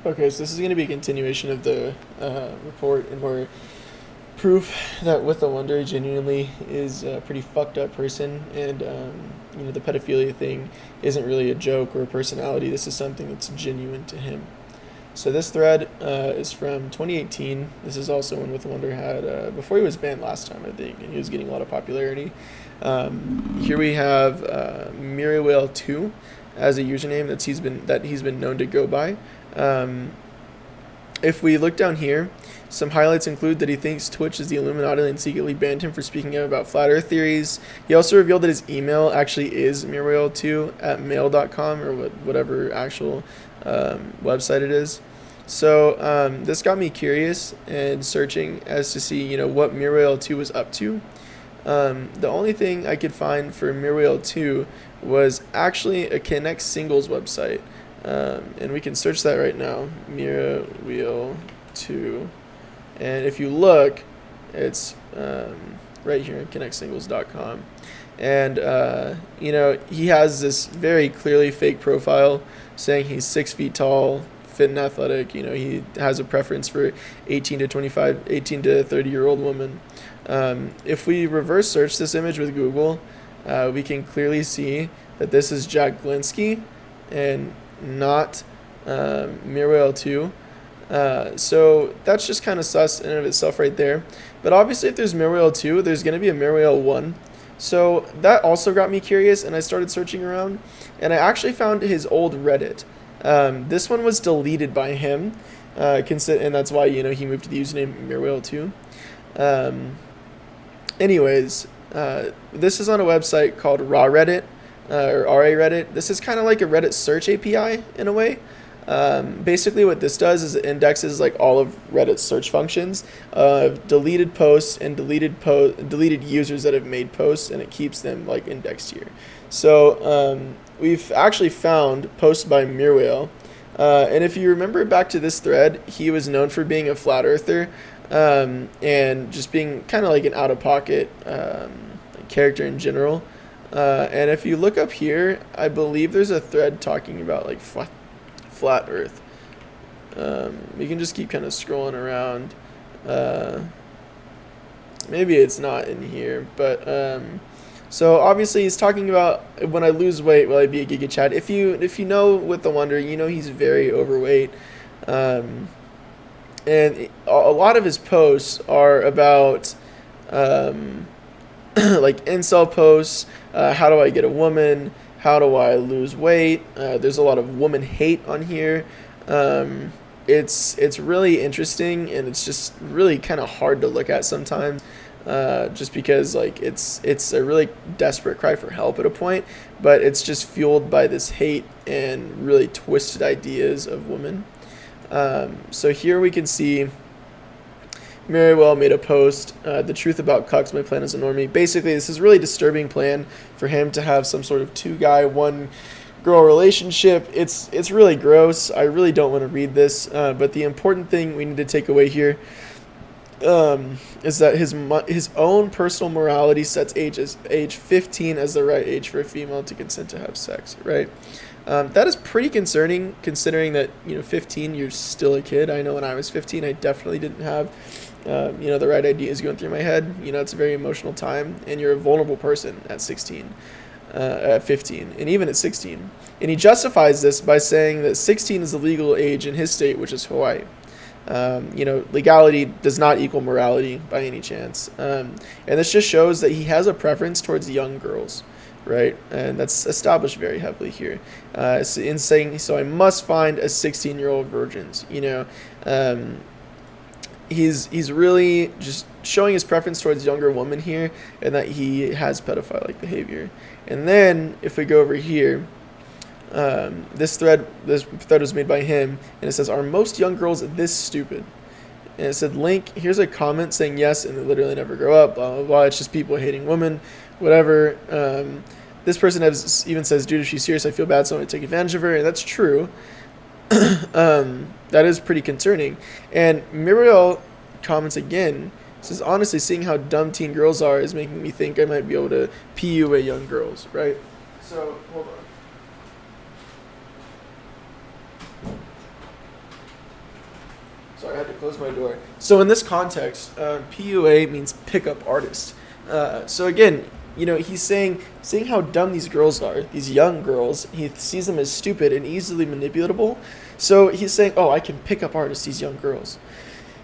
Okay, so this is going to be a continuation of the report and more proof that withawonder genuinely is a pretty fucked up person, and the pedophilia thing isn't really a joke or a personality. This is something that's genuine to him. So this thread is from 2018. This is also when withawonder had before he was banned last time, I think, and he was getting a lot of popularity. Here we have mirawiel 2 as a username that he's been known to go by. If we look down here, some highlights include that he thinks Twitch is the Illuminati and secretly banned him for speaking out about flat earth theories. He also revealed that his email actually is mirawiel2 at mail.com, or whatever actual website it is. So this got me curious and searching as to see, what mirawiel2 was up to. The only thing I could find for mirawiel2 was actually a Connect Singles website. And we can search that right now, mirawiel2. And if you look, it's right here in connectsingles.com. And, he has this very clearly fake profile saying he's 6 feet tall, fit and athletic. He has a preference for 18 to 30-year-old women. If we reverse search this image with Google, we can clearly see that this is Jack Glinsky and not mirawiel2. So that's just kind of sus in and of itself right there. But obviously if there's mirawiel2, there's going to be a mirawiel1. So that also got me curious, and I started searching around, and I actually found his old Reddit. This one was deleted by him, and that's why, he moved to the username mirawiel2. This is on a website called Raw Reddit, or RA Reddit. This is kind of like a Reddit search API in a way. Basically what this does is it indexes like all of Reddit's search functions of deleted posts and deleted users that have made posts, and it keeps them like indexed here. So we've actually found posts by Mirawiel, and if you remember back to this thread, he was known for being a flat earther, and just being kind of like an out-of-pocket character in general. And if you look up here, I believe there's a thread talking about like flat earth. We can just keep kind of scrolling around. Maybe it's not in here, but so obviously he's talking about, when I lose weight, will I be a Giga Chad? If you know withawonder, he's very overweight, and a lot of his posts are about like incel posts. How do I get a woman? How do I lose weight? There's a lot of woman hate on here. It's really interesting, and it's just really kind of hard to look at sometimes, just because like it's a really desperate cry for help at a point, but it's just fueled by this hate and really twisted ideas of women. So here we can see Mirawiel made a post, the truth about cucks, my plan as a normie. Basically, this is a really disturbing plan for him to have some sort of 2-guy, 1-girl relationship. It's really gross. I really don't want to read this, but the important thing we need to take away here is that his own personal morality sets age 15 as the right age for a female to consent to have sex, right? That is pretty concerning, considering that 15, you're still a kid. I know when I was 15, I definitely didn't have the right ideas going through my head. It's a very emotional time, and you're a vulnerable person at 16, at 15, and even at 16. And he justifies this by saying that 16 is the legal age in his state, which is Hawaii. Legality does not equal morality by any chance. And this just shows that he has a preference towards young girls, right? And that's established very heavily here. In saying, so I must find a 16-year-old virgins, he's really just showing his preference towards younger women here, and that he has pedophile-like behavior. And then if we go over here, this thread was made by him, and it says, are most young girls this stupid? And it said, link, here's a comment saying yes, and they literally never grow up, blah, blah, blah. It's just people hating women, whatever. This person even says, dude, if she's serious, I feel bad, so I'm going to take advantage of her. And that's true. That is pretty concerning. And Mirawiel comments again, says, honestly, seeing how dumb teen girls are is making me think I might be able to PUA young girls, right? So, hold on. Sorry, I had to close my door. So in this context, PUA means pickup artist. So again, he's saying how dumb these girls are, these young girls. He sees them as stupid and easily manipulatable. So he's saying, oh, I can pick up artists, these young girls.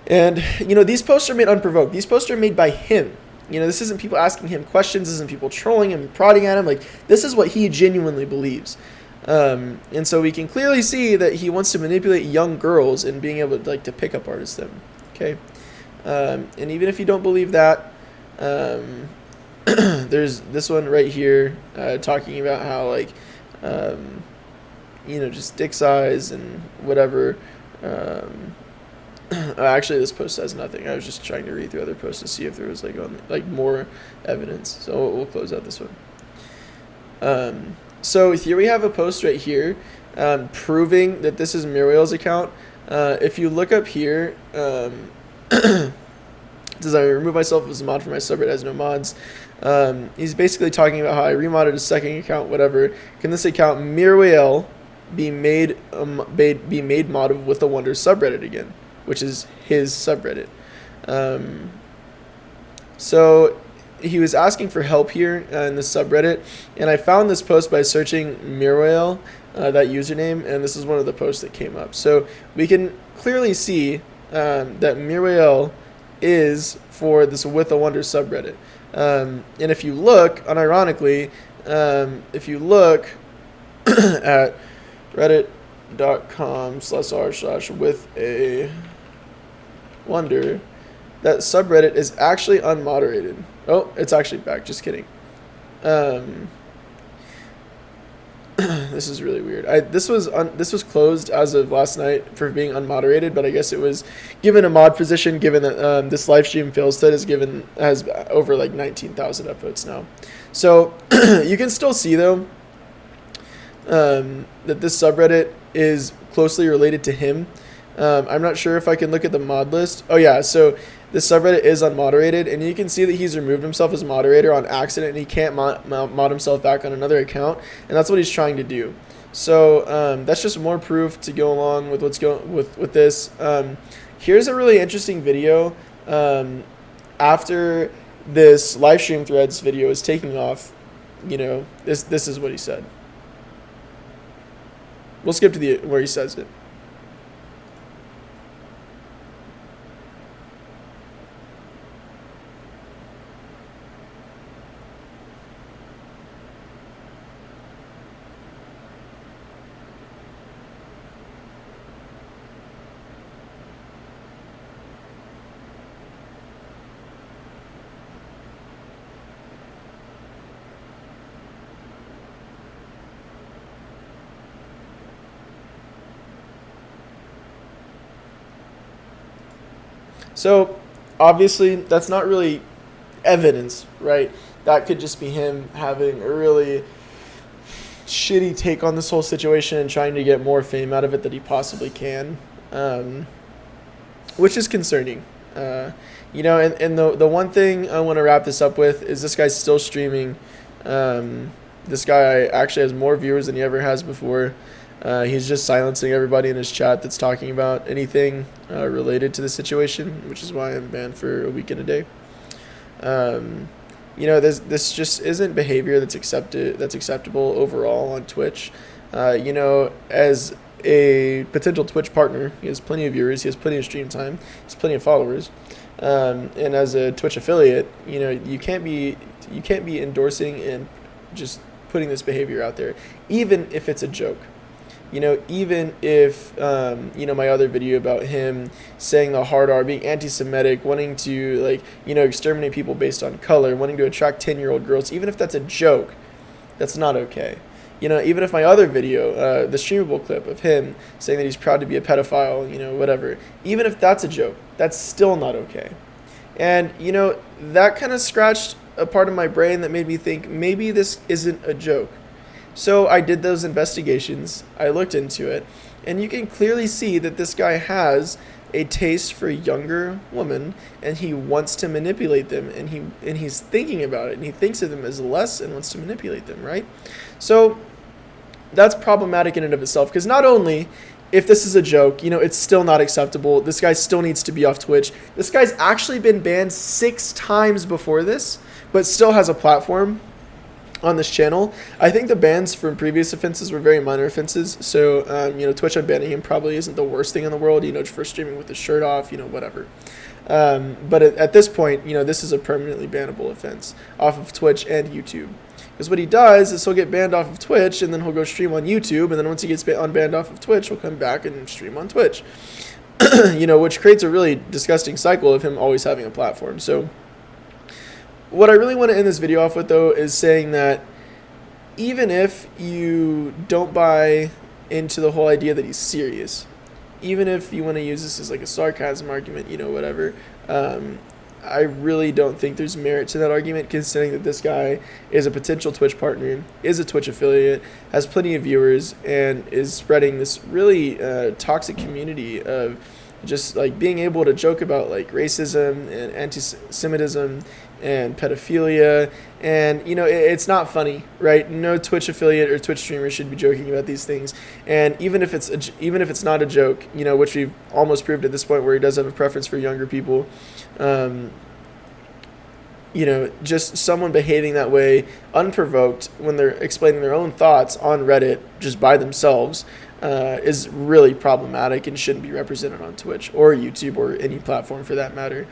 And, these posts are made unprovoked. These posts are made by him. This isn't people asking him questions. This isn't people trolling him, prodding at him. Like, this is what he genuinely believes. And so we can clearly see that he wants to manipulate young girls and being able to pick up artists them. Okay. And even if you don't believe that, there's this one right here, talking about how just dick size and whatever. Actually, this post says nothing. I was just trying to read through other posts to see if there was more evidence. So we'll close out this one. So here we have a post right here, proving that this is mirawiel's account. If you look up here, it says I remove myself as a mod for my subreddit has no mods. He's basically talking about how I remodded a second account, whatever. Can this account mirawiel be made mod of withawonder subreddit again, which is his subreddit. So he was asking for help here in the subreddit, and I found this post by searching mirawiel, that username, and this is one of the posts that came up. So we can clearly see that mirawiel is for this withawonder subreddit. And if you look, unironically, if you look at reddit.com/r/withawonder, that subreddit is actually unmoderated. Oh, it's actually back. Just kidding. This is really weird. This was closed as of last night for being unmoderated, but I guess it was given a mod position, given that this live stream failsted has over 19,000 upvotes now. So you can still see though that this subreddit is closely related to him. I'm not sure if I can look at the mod list. Oh yeah, so this subreddit is unmoderated, and you can see that he's removed himself as moderator on accident, and he can't mod himself back on another account, and that's what he's trying to do. So that's just more proof to go along with what's going with this. Here's a really interesting video. After this live stream threads video is taking off, this is what he said. We'll skip to where he says it. So obviously that's not really evidence, right? That could just be him having a really shitty take on this whole situation and trying to get more fame out of it that he possibly can, which is concerning. And the one thing I want to wrap this up with is this guy's still streaming. This guy actually has more viewers than he ever has before. He's just silencing everybody in his chat that's talking about anything related to the situation, which is why I'm banned for a week and a day. This just isn't behavior that's acceptable overall on Twitch. As a potential Twitch partner, he has plenty of viewers, he has plenty of stream time, he has plenty of followers. And as a Twitch affiliate, you can't be endorsing and just putting this behavior out there, even if it's a joke. Even if, my other video about him saying the hard R, being anti-Semitic, wanting to, exterminate people based on color, wanting to attract 10-year-old girls, even if that's a joke, that's not okay. Even if my other video, the streamable clip of him saying that he's proud to be a pedophile, whatever, even if that's a joke, that's still not okay. And, that kind of scratched a part of my brain that made me think maybe this isn't a joke. So I did those investigations, I looked into it, and you can clearly see that this guy has a taste for younger women, and he wants to manipulate them, and he's thinking about it, and he thinks of them as less and wants to manipulate them, right? So that's problematic in and of itself, because not only if this is a joke, it's still not acceptable. This guy still needs to be off Twitch. This guy's actually been banned 6 times before this, but still has a platform on this channel. I think the bans from previous offenses were very minor offenses. So, Twitch unbanning him probably isn't the worst thing in the world, for streaming with his shirt off, whatever. But at this point, this is a permanently bannable offense off of Twitch and YouTube. Because what he does is he'll get banned off of Twitch, and then he'll go stream on YouTube, and then once he gets unbanned off of Twitch, he'll come back and stream on Twitch. Which creates a really disgusting cycle of him always having a platform. So what I really want to end this video off with, though, is saying that even if you don't buy into the whole idea that he's serious, even if you want to use this as like a sarcasm argument, whatever, I really don't think there's merit to that argument, considering that this guy is a potential Twitch partner, is a Twitch affiliate, has plenty of viewers, and is spreading this really toxic community of just like being able to joke about like racism and antisemitism and pedophilia, and it's not funny, right? No Twitch affiliate or Twitch streamer should be joking about these things. And even if it's not a joke, which we've almost proved at this point, where he does have a preference for younger people, just someone behaving that way unprovoked when they're explaining their own thoughts on Reddit just by themselves is really problematic and shouldn't be represented on Twitch or YouTube or any platform for that matter.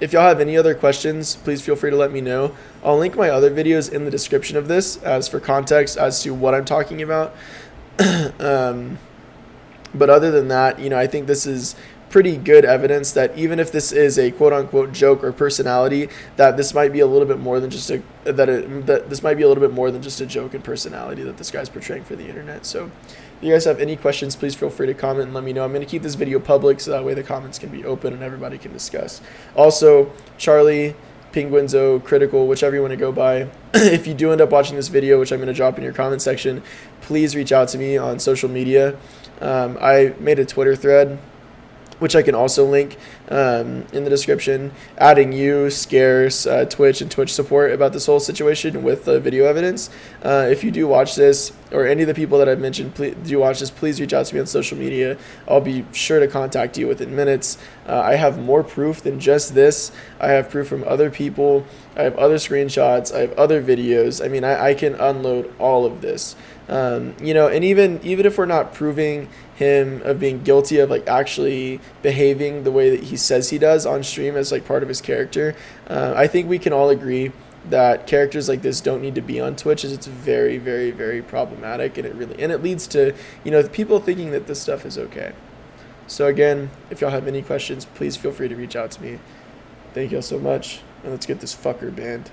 If y'all have any other questions, please feel free to let me know. I'll link my other videos in the description of this as for context as to what I'm talking about. But other than that, I think this is pretty good evidence that even if this is a quote-unquote joke or personality, that this might be a little bit more than just a joke and personality that this guy's portraying for the internet. So if you guys have any questions, please feel free to comment and let me know. I'm going to keep this video public so that way the comments can be open and everybody can discuss. Also, Charlie, Penguinzo, Critical, whichever you want to go by, if you do end up watching this video, which I'm going to drop in your comment section, please reach out to me on social media. I made a Twitter thread, which I can also link in the description, adding you, Scarce, Twitch, and Twitch support about this whole situation with video evidence. If you do watch this, or any of the people that I've mentioned do watch this, please reach out to me on social media. I'll be sure to contact you within minutes. I have more proof than just this. I have proof from other people. I have other screenshots. I have other videos. I mean, I can unload all of this. And even if we're not proving him of being guilty of like actually behaving the way that he says he does on stream as like part of his character, I think we can all agree that characters like this don't need to be on Twitch, as it's very, very, very problematic, and it leads to people thinking that this stuff is okay. So again, if y'all have any questions, please feel free to reach out to me. Thank y'all so much, and let's get this fucker banned.